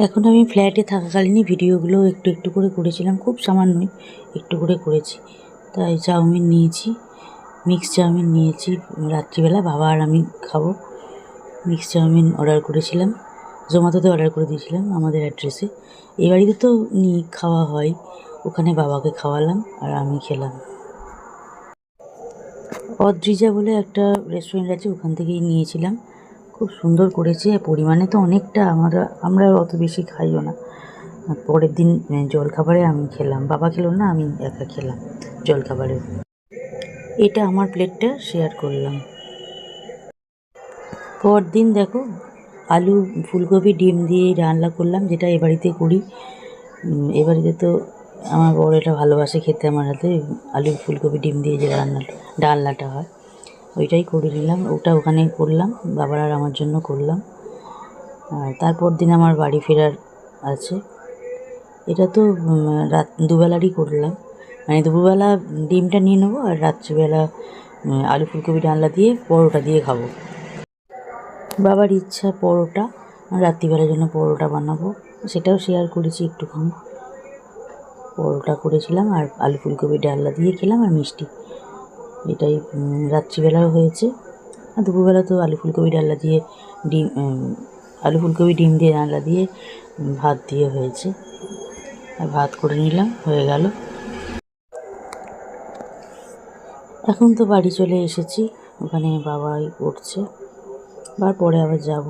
এখন আমি ফ্ল্যাটে থাকাকালীনই ভিডিওগুলো একটু একটু করে করেছিলাম, খুব সামান্যই একটু করে করেছি। তাই চাউমিন নিয়েছি, মিক্স চাউমিন নিয়েছি। রাত্রিবেলা বাবা আর আমি খাবো। মিক্স চাউমিন অর্ডার করেছিলাম, জোম্যাটোতে অর্ডার করে দিয়েছিলাম আমাদের অ্যাড্রেসে। এই বাড়িতে তো খাওয়া হয়, ওখানে বাবাকে খাওয়ালাম আর আমি খেলাম। অদ্রিজা বলে একটা রেস্টুরেন্ট আছে, ওখান থেকেই নিয়েছিলাম। খুব সুন্দর করেছে, পরিমাণে তো অনেকটা, আমরা অত বেশি খাইও না। পরের দিন জলখাবারে আমি খেলাম, বাবা খেলো না, আমি একা খেলাম জলখাবারে। এটা আমার প্লেটটা শেয়ার করলাম। পরদিন দেখো আলু ফুলকপি ডিম দিয়ে রান্না করলাম, যেটা এ বাড়িতে করি। এ বাড়িতে তো আমার বড় এটা ভালোবাসে খেতে, আমার হাতে আলু ফুলকপি ডিম দিয়ে যে ডালনাটা হয়, ওইটাই করে নিলাম। ওটা ওখানে করলাম, বাবার আর আমার জন্য করলাম। আর তারপর দিন আমার বাড়ি ফেরার আছে। এটা তো দুবেলারই করলাম, মানে দুপুরবেলা ডিমটা নিয়ে নেবো আর রাত্রিবেলা আলু ফুলকপি ডালনা দিয়ে পরোটা দিয়ে খাবো। বাবার ইচ্ছা পরোটা, রাত্রিবেলার জন্য পরোটা বানাবো, সেটাও শেয়ার করেছি একটুখানি। পরোটা করেছিলাম আর আলু ফুলকপি ডালনা দিয়ে খেলাম আর মিষ্টি, এটাই রাত্রিবেলাও হয়েছে। আর দুপুরবেলা তো আলু ফুলকপি ডালনা দিয়ে আলু ফুলকপি ডিম দিয়ে ডালনা দিয়ে ভাত দিয়ে হয়েছে, আর ভাত করে নিলাম, হয়ে গেল। এখন তো বাড়ি চলে এসেছি, ওখানে বাবাই করছে, পরে আবার যাব।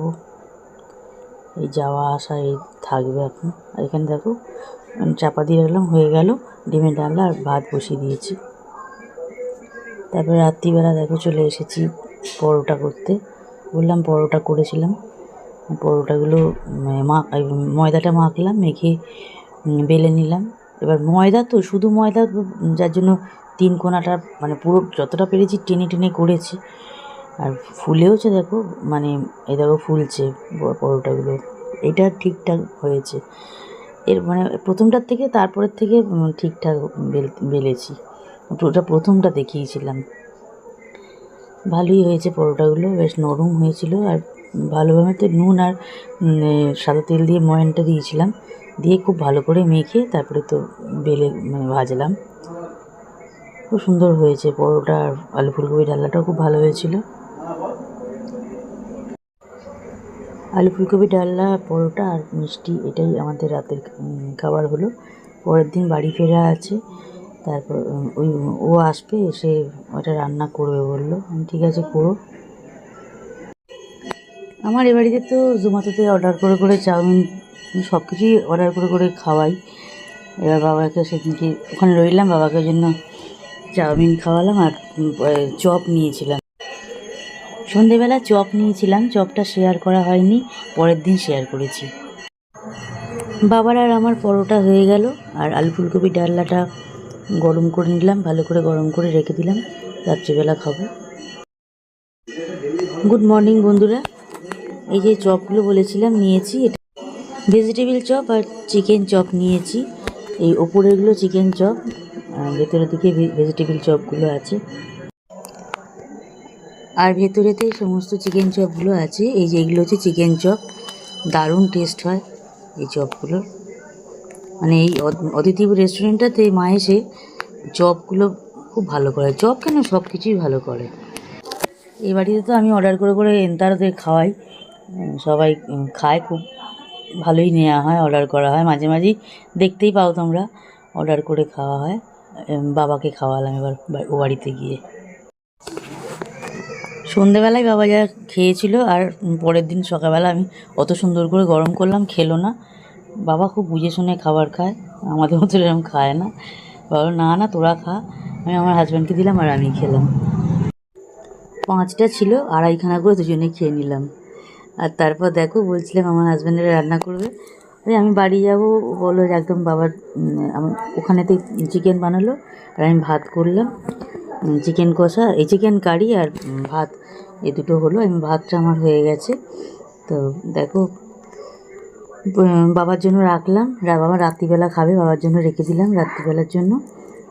এই যাওয়া আসা এই থাকবে এখন। আর এখানে দেখো চাপা দিয়ে রাখলাম, হয়ে গেল ডিমের ডালনা, আর ভাত বসিয়ে দিয়েছি। তারপরে রাত্রিবেলা দেখো চলে এসেছি পরোটা করতে, বললাম পরোটা করেছিলাম। পরোটাগুলো ময়দাটা মাখলাম, মেখে বেলে নিলাম। এবার ময়দা তো শুধু ময়দা, যার জন্য 3 কোণাটা মানে পুরো যতটা পেরেছি টেনে টেনে করেছি। আর ফুলেওছে দেখো, মানে এই দেখো ফুলছে পরোটাগুলো, এটা ঠিকঠাক হয়েছে। এর মানে প্রথমটার থেকে তারপরের থেকে ঠিকঠাক বেলেছি, ওটা প্রথমটা দেখিয়েছিলাম। ভালোই হয়েছে পরোটাগুলো, বেশ নরম হয়েছিল। আর ভালোভাবে তো নুন আর সাদা তেল দিয়ে ময়ানটা দিয়েছিলাম, দিয়ে খুব ভালো করে মেখে তারপরে তো বেলে ভাজলাম। খুব সুন্দর হয়েছে পরোটা, আর আলু ফুলকপি ডালনাটাও খুব ভালো হয়েছিল। আলু ফুলকপি ডালনা, পরোটা আর মিষ্টি, এটাই আমাদের রাতের খাবার হলো। পরের দিন বাড়ি ফেরা আছে, তারপর ও আসবে, এসে ওটা রান্না করবে বললো। ঠিক আছে করো। আমার এ বাড়িতে তো জোম্যাটোতে অর্ডার করে করে চাউমিন সব কিছুই অর্ডার করে করে খাওয়াই। এবার বাবাকে সেদিনকে ওখানে রইলাম, বাবাকে জন্য চাউমিন খাওয়ালাম আর চপ নিয়েছিলাম। সন্ধেবেলা চপ নিয়েছিলাম, চপটা শেয়ার করা হয়নি, পরের দিন শেয়ার করেছি। বাবার আর আমার পরোটা হয়ে গেল, আর আলু ফুলকপি ডালনাটা গরম করে নিলাম, ভালো করে গরম করে রেখে দিলাম, রাত্রিবেলা খাবো। গুড মর্নিং বন্ধুরা, এই যে চপগুলো বলেছিলাম নিয়েছি, এটা ভেজিটেবিল চপ আর চিকেন চপ নিয়েছি। এই ওপরেরগুলো চিকেন চপ, ভেতরের দিকে ভেজিটেবিল চপগুলো আছে, আর ভেতরেতে সমস্ত চিকেন চপগুলো আছে। এই যে এগুলো হচ্ছে চিকেন চপ, দারুণ টেস্ট হয় এই চপগুলোর। মানে এই অদিতি রেস্টুরেন্টটাতে মা এসে চপগুলো খুব ভালো করে, চপ কেন সব কিছুই ভালো করে। এই বাড়িতে তো আমি অর্ডার করে করে এন্তারদের খাওয়াই, সবাই খায়, খুব ভালোই নেওয়া হয়, অর্ডার করা হয় মাঝে মাঝেই, দেখতেই পাও তোমরা, অর্ডার করে খাওয়া হয়। বাবাকে খাওয়ালাম এবার ও বাড়িতে গিয়ে। সন্ধেবেলায় বাবা যা খেয়েছিল, আর পরের দিন সকালবেলা আমি অত সুন্দর করে গরম করলাম, খেলো না। বাবা খুব বুঝে শুনে খাবার খায়, আমাদের মতো এরকম খায় না। বাবা না না তোরা খা, আমি আমার হাজব্যান্ডকে দিলাম আর আমি খেলাম। 5টা ছিল, 2.5খানা করে দুজনে খেয়ে নিলাম। আর তারপর দেখো বলছিলাম আমার হাজব্যান্ডেরা রান্না করবে, আমি বাড়ি যাব বলো একদম। বাবার ওখানেতে চিকেন বানালো, আর আমি ভাত করলাম, চিকেন কষা, এই চিকেন কারি আর ভাত, এই দুটো হলো। আমি ভাতটা আমার হয়ে গেছে। তো দেখো বাবার জন্য রাখলাম, বাবা রাত্রিবেলা খাবে, বাবার জন্য রেখে দিলাম, রাত্রিবেলার জন্য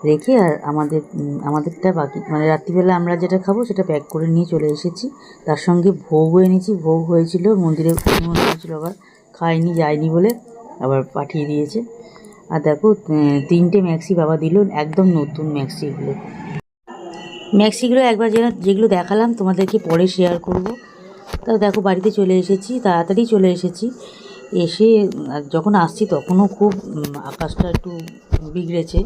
রেখে, আর আমাদেরটা বাকি, মানে রাত্রিবেলা আমরা যেটা খাবো সেটা প্যাক করে নিয়ে চলে এসেছি। তার সঙ্গে ভোগও এনেছি, ভোগ হয়েছিল মন্দিরে ছিল আবার খায়নি, যায়নি বলে আবার পাঠিয়ে দিয়েছে। আর দেখো 3টে ম্যাক্সি বাবা দিল, একদম নতুন ম্যাক্সিগুলো একবার যেগুলো দেখালাম তোমাদেরকে পরে শেয়ার করব। তা দেখো বাড়িতে চলে এসেছি, তাড়াতাড়ি চলে এসেছি। এসে যখন আসছি তখনও খুব আকাশটা একটু বিগড়েছে,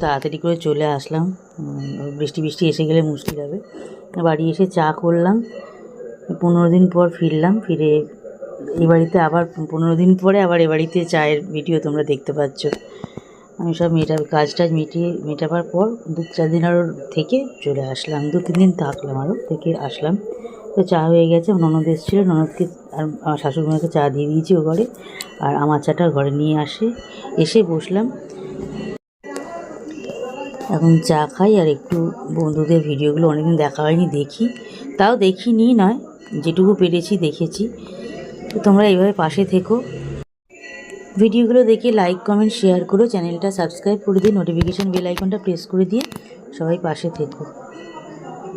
তাড়াতাড়ি করে চলে আসলাম। বৃষ্টি এসে গেলে মুশকিল হবে। বাড়ি এসে চা করলাম। 15 দিন পর ফিরলাম, ফিরে এই বাড়িতে আবার 15 দিন পরে আবার এ বাড়িতে চায়ের ভিডিও তোমরা দেখতে পাচ্ছ। আমি সব কাজটা মেটাবার পর 2-4 দিন আরও থেকে চলে আসলাম, 2-3 দিন থাকলাম, আরও থেকে আসলাম। তো চা হয়ে গেছে, ননদ এসেছিলো, ননদকে আর আমার শাশুড়িমাকে চা দিয়ে দিয়েছি ও ঘরে, আর আমার চাটা ঘরে নিয়ে এসে বসলাম। এখন চা খাই আর একটু বন্ধুদের ভিডিওগুলো অনেকদিন দেখা হয়নি, দেখি। তাও দেখিনি নয়, যেটুকু পেরেছি দেখেছি। তো তোমরা এইভাবে পাশে থেকো, ভিডিওগুলো দেখে লাইক কমেন্ট শেয়ার করো, চ্যানেলটা সাবস্ক্রাইব করে দিয়ে নোটিফিকেশান বেল আইকনটা প্রেস করে দিয়ে সবাই পাশে থেকো।